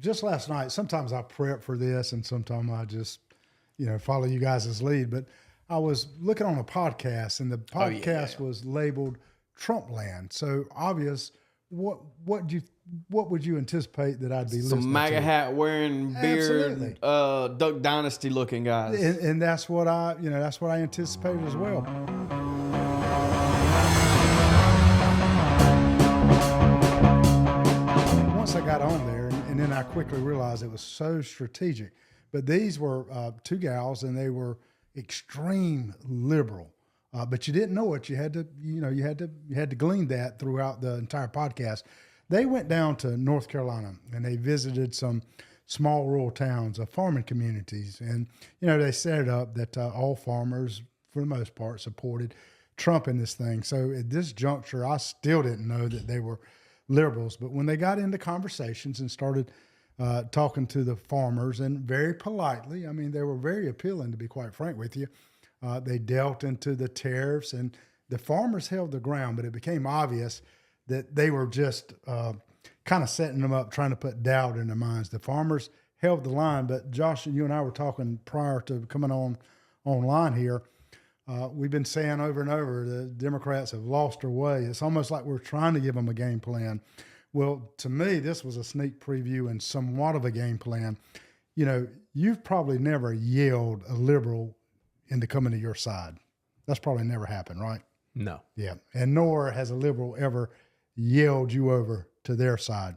Just last night, sometimes I prep for this and sometimes I just, follow you guys' lead. But I was looking on a podcast and the podcast was labeled Trumpland. So obvious, what would you anticipate that I'd be listening Some MAGA to? hat wearing, beard, Duck Dynasty looking guys. And that's what that's what I anticipated as well. Once I got on there, and then I quickly realized it was so strategic. But these were two gals, and they were extreme liberal. But you didn't know it. You had to glean that throughout the entire podcast. They went down to North Carolina and they visited some small rural towns, farming communities, and they set it up that all farmers, for the most part, supported Trump in this thing. So at this juncture, I still didn't know that they were liberals. But when they got into conversations and started talking to the farmers, and very politely, I mean, they were very appealing, to be quite frank with you. They dealt into the tariffs, and the farmers held the ground, but it became obvious that they were just kind of setting them up, trying to put doubt in their minds. The farmers held the line, but Josh and you and I were talking prior to coming online here. We've been saying over and over, the Democrats have lost their way. It's almost like we're trying to give them a game plan. Well, to me, this was a sneak preview and somewhat of a game plan. You've probably never yelled a liberal into coming to your side. That's probably never happened, right? No. Yeah. And nor has a liberal ever yelled you over to their side.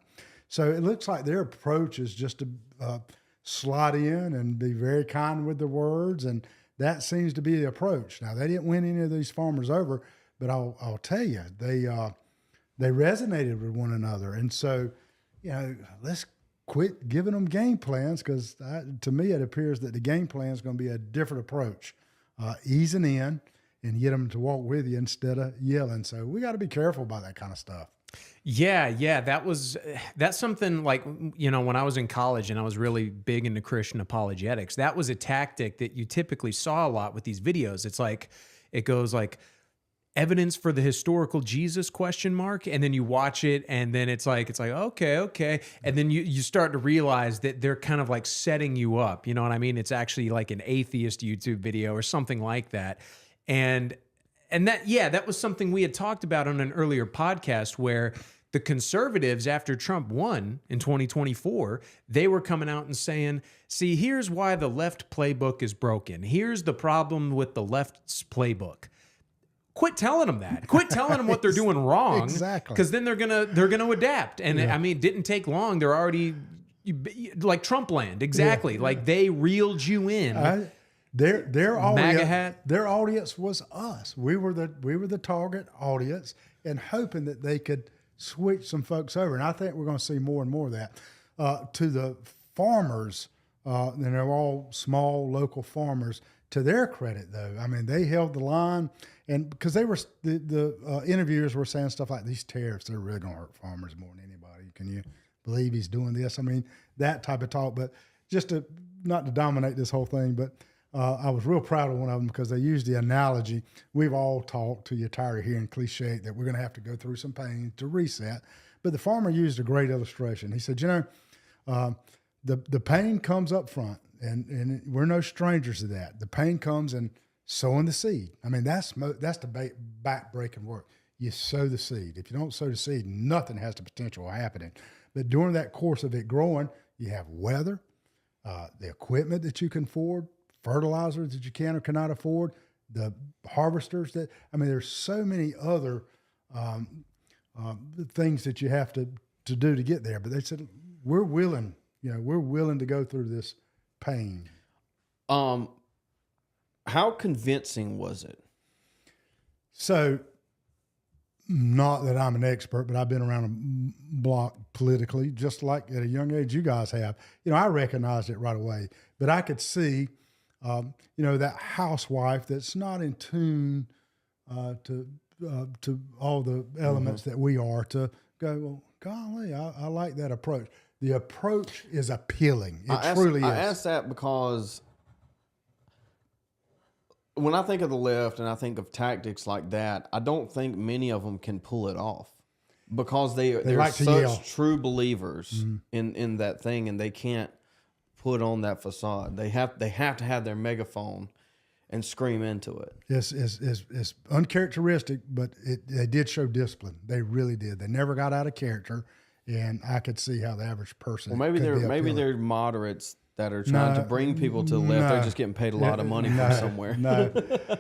So it looks like their approach is just to slide in and be very kind with the words. And that seems to be the approach. Now, they didn't win any of these farmers over, but I'll tell you, they resonated with one another. And so, let's quit giving them game plans, because to me, it appears that the game plan is going to be a different approach, easing in and get them to walk with you instead of yelling. So we got to be careful about that kind of stuff. Yeah. That's something like, when I was in college and I was really big into Christian apologetics, that was a tactic that you typically saw a lot with these videos. It's like, it goes like, evidence for the historical Jesus ? And then you watch it and then it's like, okay. And then you start to realize that they're kind of like setting you up. You know what I mean? It's actually like an atheist YouTube video or something like that. And that was something we had talked about on an earlier podcast, where the conservatives, after Trump won in 2024, they were coming out and saying, see, here's why the left playbook is broken. Here's the problem with the left's playbook. Quit telling them that. Quit telling them what they're doing wrong. Exactly. Because then they're gonna adapt. And I mean, it didn't take long. They're already like Trumpland. Exactly. Yeah. Like they reeled you in. Their MAGA hat. Their audience was us. We were the target audience, and hoping that they could switch some folks over. And I think we're going to see more and more of that. To the farmers, and they're all small local farmers. To their credit, though, I mean, they held the line, and because they were the interviewers were saying stuff like, these tariffs, they're really going to hurt farmers more than anybody. Can you believe he's doing this? I mean, that type of talk. But just not to dominate this whole thing, but I was real proud of one of them because they used the analogy. We've all talked till you're tired of hearing cliche that we're going to have to go through some pain to reset. But the farmer used a great illustration. He said, the pain comes up front. And we're no strangers to that. The pain comes in sowing the seed. I mean, that's the back-breaking work. You sow the seed. If you don't sow the seed, nothing has the potential of happening. But during that course of it growing, you have weather, the equipment that you can afford, fertilizers that you can or cannot afford, the harvesters there's so many other things that you have to do to get there. But they said, we're willing to go through this pain. How convincing was it? So, not that I'm an expert, but I've been around a block politically, just like at a young age you guys have. I recognized it right away, but I could see, that housewife that's not in tune to all the elements that we are, to go, well, golly, I like that approach. The approach is appealing. It truly is. I ask that because when I think of the left and I think of tactics like that, I don't think many of them can pull it off. because they're like to such yell. true believers in that thing, and they can't put on that facade. They have to have their megaphone and scream into it. It's uncharacteristic, but they did show discipline. They really did. They never got out of character, and I could see how the average person. Well, maybe they're moderates that are trying to bring people to the left. They're just getting paid a lot of money from somewhere. No,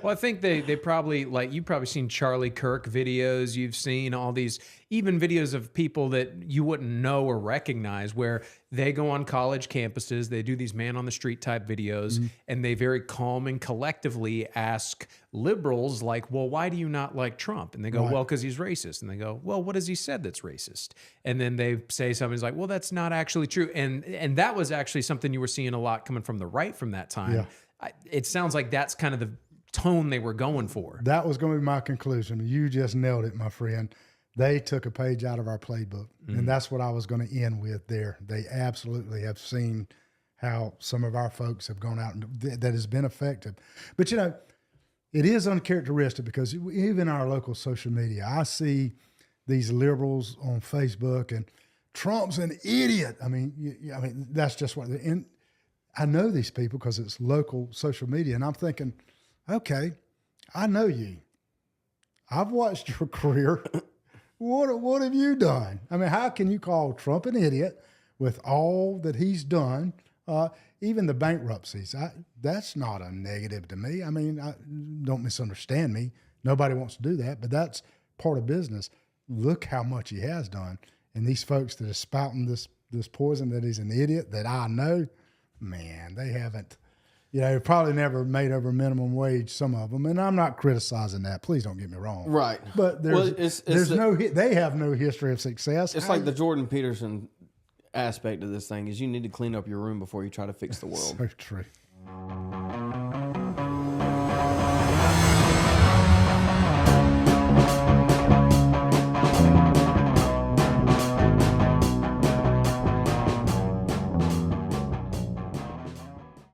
Well, I think they probably, like, you've probably seen Charlie Kirk videos. You've seen all these, even videos of people that you wouldn't know or recognize, where they go on college campuses, they do these man on the street type videos, and they very calm and collectively ask liberals, like, well, why do you not like Trump? And they go, well, because he's racist. And they go, well, what has he said that's racist? And then they say something's like, well, that's not actually true. And that was actually something you were seeing a lot coming from the right from that time. Yeah. It sounds like that's kind of the tone they were going for. that was going to be my conclusion. You just nailed it, my friend. They took a page out of our playbook, and that's what I was going to end with there. They absolutely have seen how some of our folks have gone out, and that has been effective. But, you know, it is uncharacteristic because even our local social media, I see these liberals on Facebook and Trump's an idiot. I mean, that's just what. And I know these people because it's local social media, and I'm thinking, okay, I know you. I've watched your career. What have you done? I mean, how can you call Trump an idiot with all that he's done? Even the bankruptcies, that's not a negative to me. I mean, don't misunderstand me. Nobody wants to do that, but that's part of business. Look how much he has done. And these folks that are spouting this poison that he's an idiot, that I know, man, they haven't, probably never made over minimum wage, some of them. And I'm not criticizing that. Please don't get me wrong. Right. But they have no history of success. It's like the Jordan Peterson aspect of this thing is you need to clean up your room before you try to fix the world. So true.